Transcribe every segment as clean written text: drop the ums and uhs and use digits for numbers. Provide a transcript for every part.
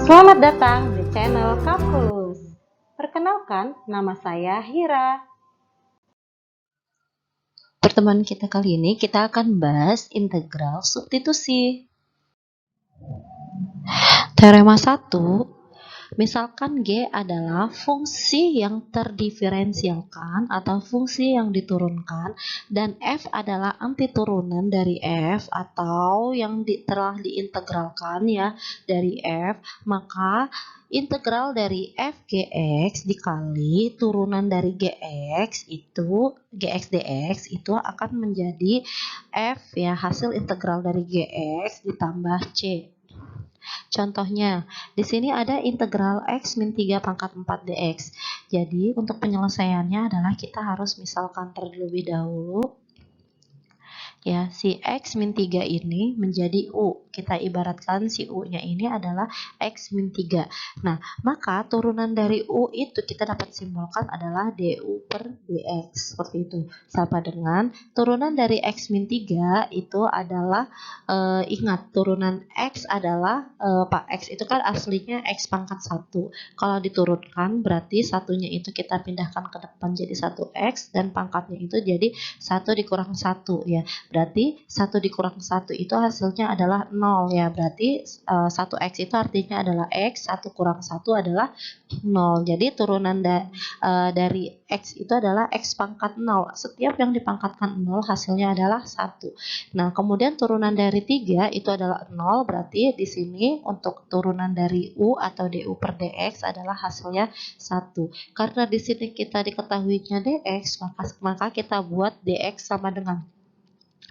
Selamat datang di channel Kalkulus. Perkenalkan, nama saya Hira. Pertemuan kita kali ini kita akan bahas integral substitusi. Teorema 1, misalkan G adalah fungsi yang terdiferensialkan atau fungsi yang diturunkan dan F adalah antiturunan dari F atau yang telah diintegralkan ya dari F, maka integral dari f gx dikali turunan dari gx dx itu akan menjadi f ya, hasil integral dari gx ditambah c. Contohnya, di sini ada integral x min 3 pangkat 4 dx. Jadi, untuk penyelesaiannya adalah kita harus misalkan terlebih dahulu ya, si x min 3 ini menjadi u. Kita ibaratkan si u-nya ini adalah x min 3. Nah, maka turunan dari u itu kita dapat simbolkan adalah du per dx. Seperti itu. Sama dengan turunan dari x min 3 itu adalah, ingat turunan x adalah, x itu kan aslinya x pangkat 1. Kalau diturunkan berarti satunya itu kita pindahkan ke depan jadi 1x dan pangkatnya itu jadi 1 dikurang 1 ya. Berarti 1 dikurang 1 itu hasilnya adalah 0 ya. Berarti 1x itu artinya adalah x, 1 kurang 1 adalah 0. Jadi turunan dari x itu adalah x pangkat 0. Setiap yang dipangkatkan 0 hasilnya adalah 1. Nah, kemudian turunan dari 3 itu adalah 0. Berarti di sini untuk turunan dari u atau du per dx adalah hasilnya 1. Karena di sini kita diketahuinya dx, maka kita buat dx sama dengan,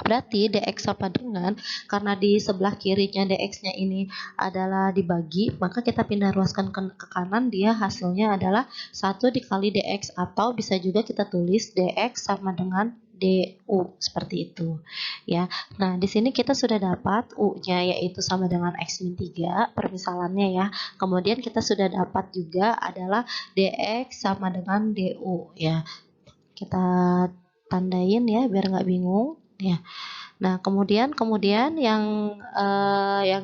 berarti dx sama dengan, karena di sebelah kirinya dx-nya ini adalah dibagi, maka kita pindah ruaskan ke kanan, dia hasilnya adalah 1 dikali dx, atau bisa juga kita tulis dx sama dengan du, seperti itu ya. Nah, di sini kita sudah dapat u-nya yaitu sama dengan x min 3 permisalannya ya. Kemudian kita sudah dapat juga adalah dx sama dengan du ya. Kita tandain ya biar nggak bingung ya. Nah, kemudian yang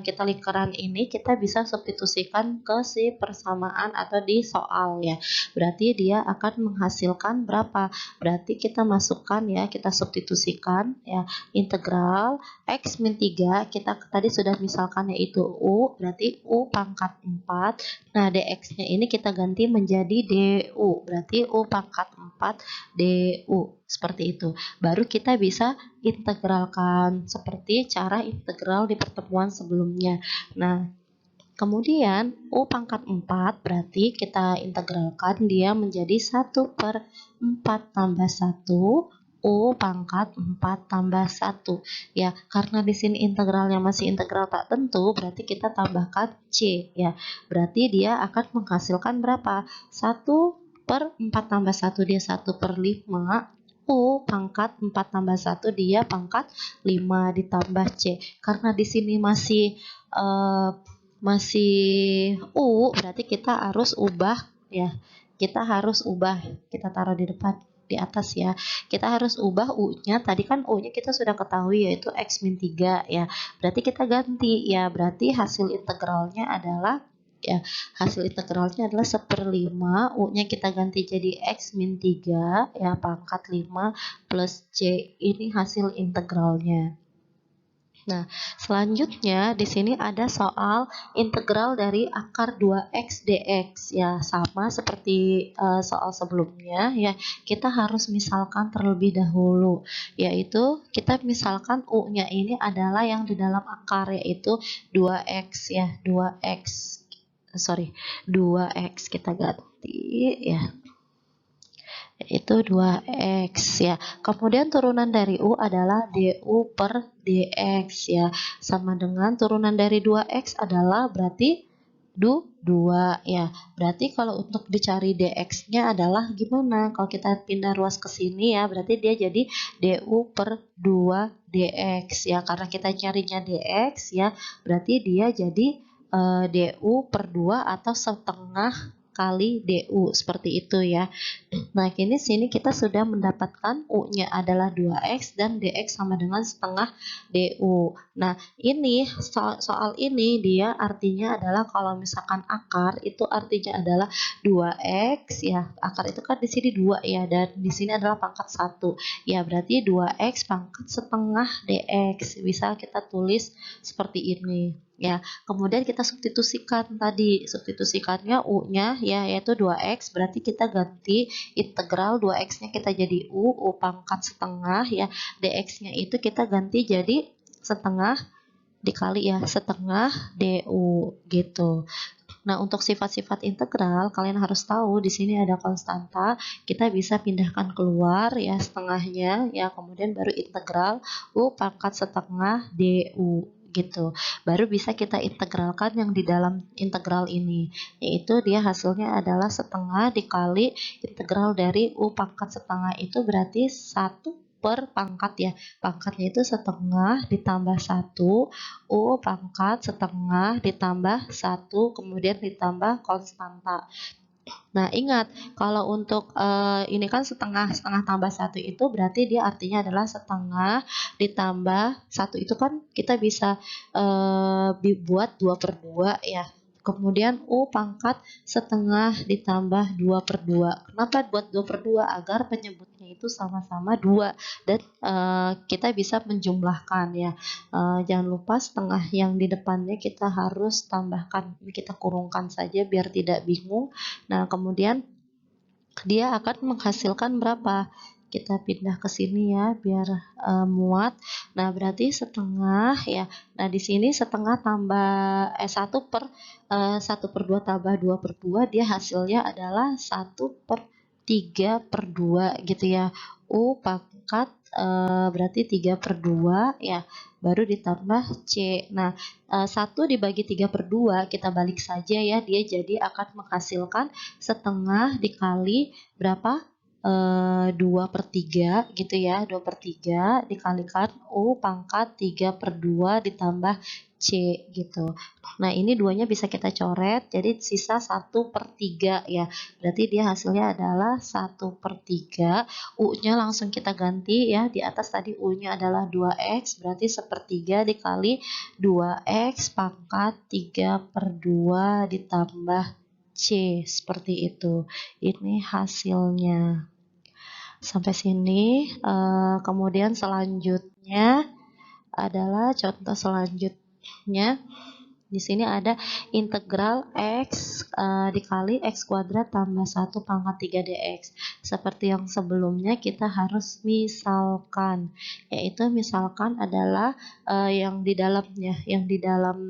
kita lingkaran ini kita bisa substitusikan ke si persamaan atau di soal ya. Berarti dia akan menghasilkan berapa? Berarti kita masukkan ya, kita substitusikan ya, integral x min 3 kita tadi sudah misalkan yaitu u, berarti u pangkat 4. Nah, dx-nya ini kita ganti menjadi du, berarti u pangkat 4 du, seperti itu. Baru kita bisa integralkan seperti cara integral di pertemuan sebelumnya. Nah, kemudian u pangkat 4 berarti kita integralkan dia menjadi 1 per 4 tambah 1 u pangkat 4 tambah 1 ya. Karena di sini integralnya masih integral tak tentu, berarti kita tambahkan c ya. Berarti dia akan menghasilkan berapa? 1 per 4 tambah 1 dia 1 per 5, u pangkat 4 tambah 1 dia pangkat 5 ditambah c. Karena di sini masih u, berarti kita harus ubah ya. Kita harus ubah, kita taruh di depan di atas ya. Kita harus ubah u-nya. Tadi kan u-nya kita sudah ketahui yaitu x min 3 ya. Berarti kita ganti ya. Berarti hasil integralnya adalah ya, hasil integralnya adalah 1/5, u-nya kita ganti jadi x min 3 ya pangkat 5 plus c, ini hasil integralnya. Nah, selanjutnya di sini ada soal integral dari akar 2x dx ya, sama seperti soal sebelumnya ya. Kita harus misalkan terlebih dahulu, yaitu kita misalkan u-nya ini adalah yang di dalam akar yaitu 2x ya, 2x kita ganti ya, itu 2x ya. Kemudian turunan dari u adalah du per dx ya, sama dengan turunan dari 2x adalah berarti 2 ya. Berarti kalau untuk dicari dx-nya adalah gimana? Kalau kita pindah ruas ke sini ya, berarti dia jadi du per 2 dx ya. Karena kita carinya dx ya, berarti dia jadi du per 2 atau setengah kali DU, seperti itu ya. Nah, sini kita sudah mendapatkan U-nya adalah 2X dan DX sama dengan setengah DU. Nah, ini soal ini dia artinya adalah kalau misalkan akar itu artinya adalah 2X ya. Akar itu kan di sini 2 ya, dan di sini adalah pangkat 1. Ya, berarti 2X pangkat setengah DX. Bisa kita tulis seperti ini. Ya, kemudian kita substitusikan tadi, substitusikannya U-nya ya yaitu 2X, berarti kita ganti integral 2X-nya kita jadi U pangkat setengah ya, DX-nya itu kita ganti jadi setengah dikali ya setengah DU gitu. Nah, untuk sifat-sifat integral kalian harus tahu di sini ada konstanta, kita bisa pindahkan keluar ya setengahnya ya, kemudian baru integral U pangkat setengah DU gitu. Baru bisa kita integralkan yang di dalam integral ini, yaitu dia hasilnya adalah setengah dikali integral dari U pangkat setengah itu berarti 1 per pangkat ya. Pangkatnya itu setengah ditambah 1, U pangkat setengah ditambah 1, kemudian ditambah konstanta. Nah, ingat kalau untuk ini kan setengah tambah 1 itu berarti dia artinya adalah setengah ditambah 1 itu kan kita bisa dibuat 2/2 ya. Kemudian U pangkat setengah ditambah 2/2. Kenapa buat 2/2? Agar penyebutnya itu sama-sama 2 dan kita bisa menjumlahkan ya. Jangan lupa setengah yang di depannya kita harus tambahkan, kita kurungkan saja biar tidak bingung. Nah, kemudian dia akan menghasilkan berapa? Kita pindah ke sini ya biar muat. Nah, berarti setengah ya. Nah, di sini setengah tambah 1/2 tambah 2/2 dia hasilnya adalah 1/3/2 gitu ya. U pangkat berarti 3/2 ya, baru ditambah C. Nah, 1 dibagi 3/2 kita balik saja ya, dia jadi akan menghasilkan setengah dikali berapa? 2/3 gitu ya, 2/3 dikalikan U pangkat 3/2 ditambah C gitu. Nah, ini duanya bisa kita coret, jadi sisa 1/3 ya. Berarti dia hasilnya adalah 1/3. U-nya langsung kita ganti ya, di atas tadi U-nya adalah 2X, berarti 1/3 dikali 2X pangkat 3/2 ditambah C, seperti itu. Ini hasilnya. Sampai sini. Kemudian selanjutnya adalah contoh selanjutnya. Di sini ada integral X dikali X kuadrat tambah 1 pangkat 3 dx. Seperti yang sebelumnya kita harus misalkan, yaitu misalkan adalah yang di dalamnya, yang di dalam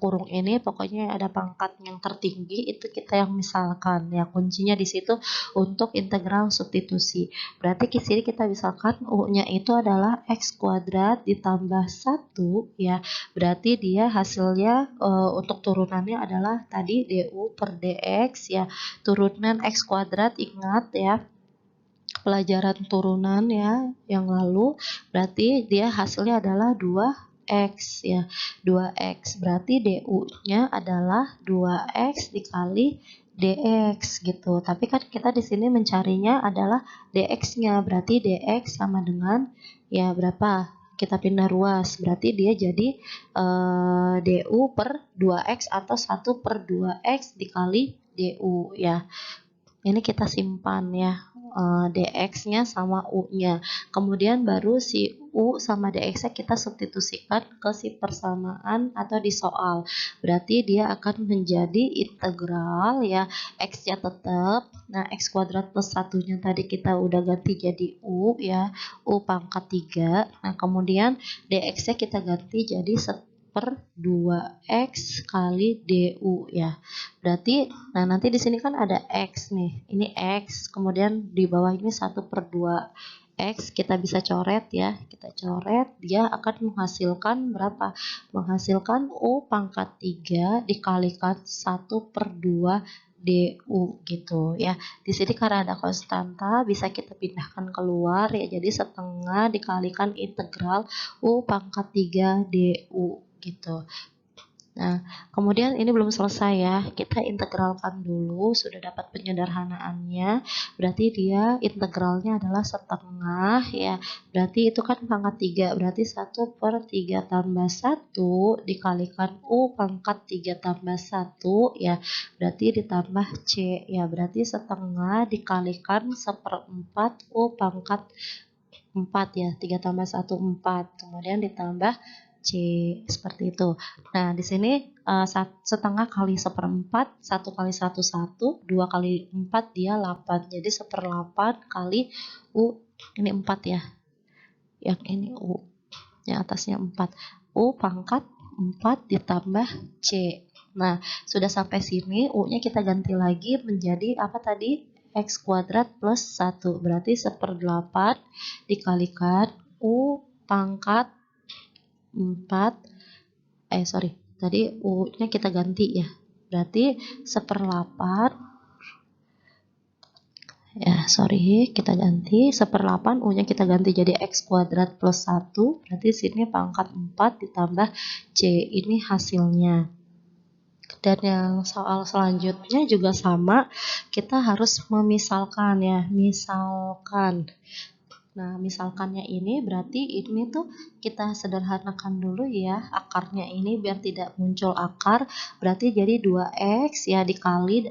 kurung ini pokoknya ada pangkat yang tertinggi itu kita yang misalkan ya, kuncinya di situ untuk integral substitusi. Berarti di sini kita misalkan U-nya itu adalah X kuadrat ditambah 1 ya. Berarti dia hasilnya untuk turunannya adalah tadi DU per DX ya. Turunan X kuadrat ingat ya, pelajaran turunan ya yang lalu, berarti dia hasilnya adalah 2X ya. 2X berarti DU-nya adalah 2X dikali DX gitu. Tapi kan kita di sini mencarinya adalah DX-nya, berarti DX sama dengan ya berapa? Kita pindah ruas, berarti dia jadi DU per 2X atau 1/2X dikali DU ya. Ini kita simpan ya, DX-nya sama U-nya. Kemudian baru si U sama DX-nya kita substitusikan ke si persamaan atau di soal. Berarti dia akan menjadi integral ya, X-nya tetap. Nah, X kuadrat plus 1-nya tadi kita udah ganti jadi U ya, U pangkat 3. Nah, kemudian DX-nya kita ganti jadi 1/2X kali DU ya. Berarti nah nanti di sini kan ada X nih. Ini X, kemudian di bawah ini 1/2X kita bisa coret ya. Kita coret, dia akan menghasilkan berapa? Menghasilkan U pangkat 3 dikalikan 1/2 DU gitu ya. Di sini karena ada konstanta bisa kita pindahkan keluar ya. Jadi setengah dikalikan integral U pangkat 3 DU gitu. Nah, kemudian ini belum selesai ya. Kita integralkan dulu, sudah dapat penyederhanaannya. Berarti dia integralnya adalah setengah ya. Berarti itu kan pangkat 3. Berarti 1/3 tambah 1 dikalikan U pangkat 3 tambah 1 ya. Berarti ditambah C ya. Berarti setengah dikalikan 1/4 U pangkat 4 ya. 3 tambah 1 4. Kemudian ditambah C seperti itu. Nah, di sini setengah kali 1/4, 1 kali 1 1, 2 kali 4 dia 8. Jadi 1/8 kali U, ini 4 ya. Yang ini U, yang atasnya 4. U pangkat 4 ditambah C. Nah, sudah sampai sini U-nya kita ganti lagi menjadi apa tadi? X kuadrat plus 1. Berarti 1/8 dikalikan U pangkat 4, tadi U-nya kita ganti ya. Berarti 1/8, kita ganti 1/8, U-nya kita ganti jadi X kuadrat plus 1. Berarti sini pangkat 4 ditambah C. Ini hasilnya. Dan yang soal selanjutnya juga sama, kita harus memisalkan ya. Misalkan. Nah, misalkannya ini berarti ini tuh kita sederhanakan dulu ya akarnya ini biar tidak muncul akar. Berarti jadi 2x ya dikali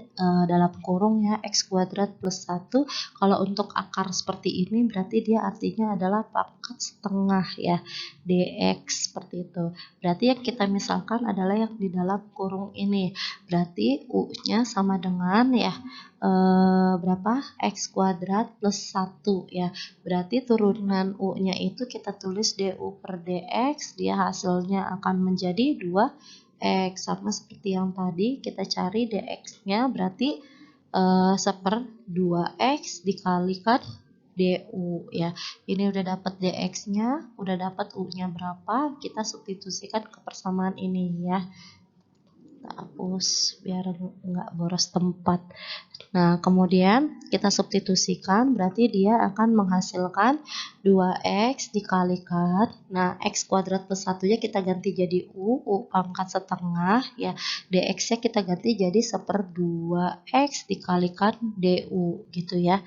dalam kurung ya x kuadrat plus 1. Kalau untuk akar seperti ini berarti dia artinya adalah pangkat setengah ya dx seperti itu. Berarti yang kita misalkan adalah yang di dalam kurung ini. Berarti u-nya sama dengan ya berapa? X kuadrat plus 1 ya. Berarti turunan U-nya itu kita tulis DU per DX, dia hasilnya akan menjadi 2X. Sama seperti yang tadi, kita cari DX-nya berarti 1/2X dikalikan DU ya. Ini udah dapat DX-nya, udah dapat U-nya berapa, kita substitusikan ke persamaan ini ya. Kita hapus biar nggak boros tempat. Nah, kemudian kita substitusikan, berarti dia akan menghasilkan 2x dikalikan, nah x kuadrat plus 1-nya kita ganti jadi U pangkat setengah, ya dx-nya kita ganti jadi 1/2x dikalikan du, gitu ya.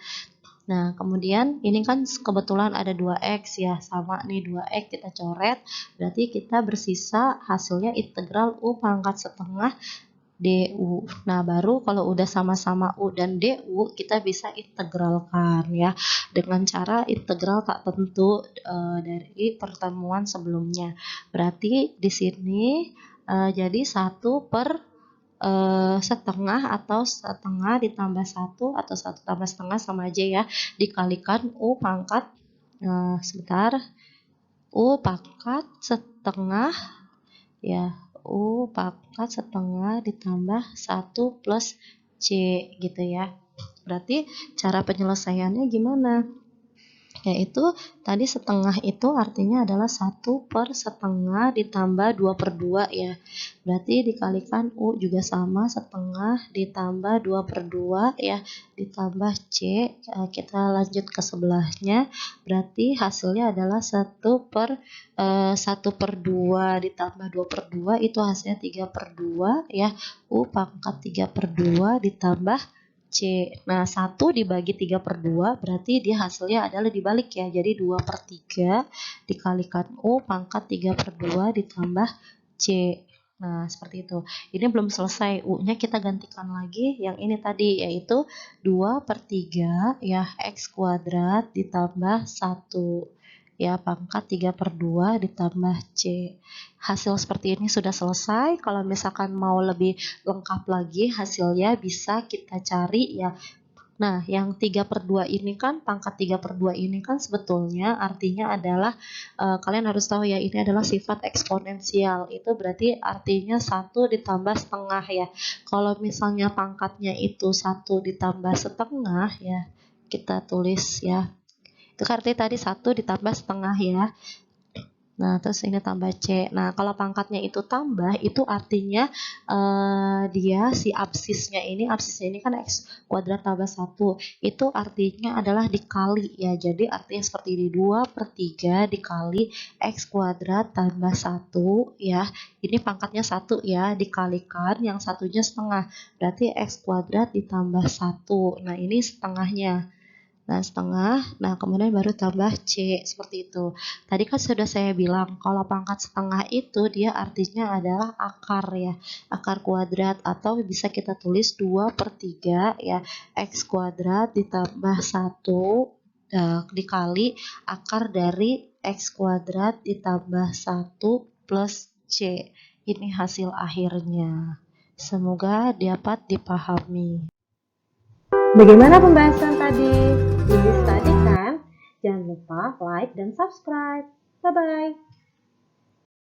Nah, kemudian ini kan kebetulan ada 2x ya, sama nih 2x kita coret, berarti kita bersisa hasilnya integral U pangkat setengah du. Nah, baru kalau udah sama-sama U dan du, kita bisa integralkan ya, dengan cara integral tak tentu dari pertemuan sebelumnya. Berarti di sini jadi 1/setengah atau setengah ditambah 1 atau 1 tambah setengah sama aja ya, dikalikan U pangkat U pangkat setengah ya, U pangkat setengah ditambah 1 plus C gitu ya. Berarti cara penyelesaiannya gimana? Yaitu tadi setengah itu artinya adalah 1/setengah ditambah 2/2 ya. Berarti dikalikan U juga sama, setengah ditambah 2/2 ya, ditambah C. Kita lanjut ke sebelahnya. Berarti hasilnya adalah 1/2 ditambah 2/2 itu hasilnya 3/2 ya. U pangkat 3/2 ditambah C. Nah, 1 dibagi 3/2 berarti dia hasilnya adalah dibalik ya. Jadi 2/3 dikalikan U pangkat 3/2 ditambah C. Nah, seperti itu. Ini belum selesai. U-nya kita gantikan lagi yang ini tadi, yaitu 2/3 ya X kuadrat ditambah 1 ya pangkat 3/2 ditambah C. Hasil seperti ini sudah selesai. Kalau misalkan mau lebih lengkap lagi hasilnya bisa kita cari ya. Nah, yang 3/2 ini kan, pangkat 3/2 ini kan sebetulnya artinya adalah, kalian harus tahu ya, ini adalah sifat eksponensial. Itu berarti artinya 1 ditambah setengah ya. Kalau misalnya pangkatnya itu 1 ditambah setengah ya, kita tulis ya. Itu artinya tadi 1 ditambah setengah ya. Nah, terus ini tambah C. Nah, kalau pangkatnya itu tambah, itu artinya dia si absisnya ini kan X kuadrat tambah 1. Itu artinya adalah dikali ya. Jadi artinya seperti ini, 2/3 dikali X kuadrat tambah 1 ya. Ini pangkatnya 1 ya, dikalikan yang satunya setengah. Berarti X kuadrat ditambah 1. Nah, ini setengahnya. Nah, setengah, nah kemudian baru tambah C, seperti itu. Tadi kan sudah saya bilang, kalau pangkat setengah itu dia artinya adalah akar ya, akar kuadrat, atau bisa kita tulis 2/3 ya, X kuadrat ditambah 1 dikali akar dari X kuadrat ditambah 1 plus C. Ini hasil akhirnya. Semoga dapat dipahami. Bagaimana pembahasan tadi? Easy study kan? Jangan lupa like dan subscribe. Bye-bye.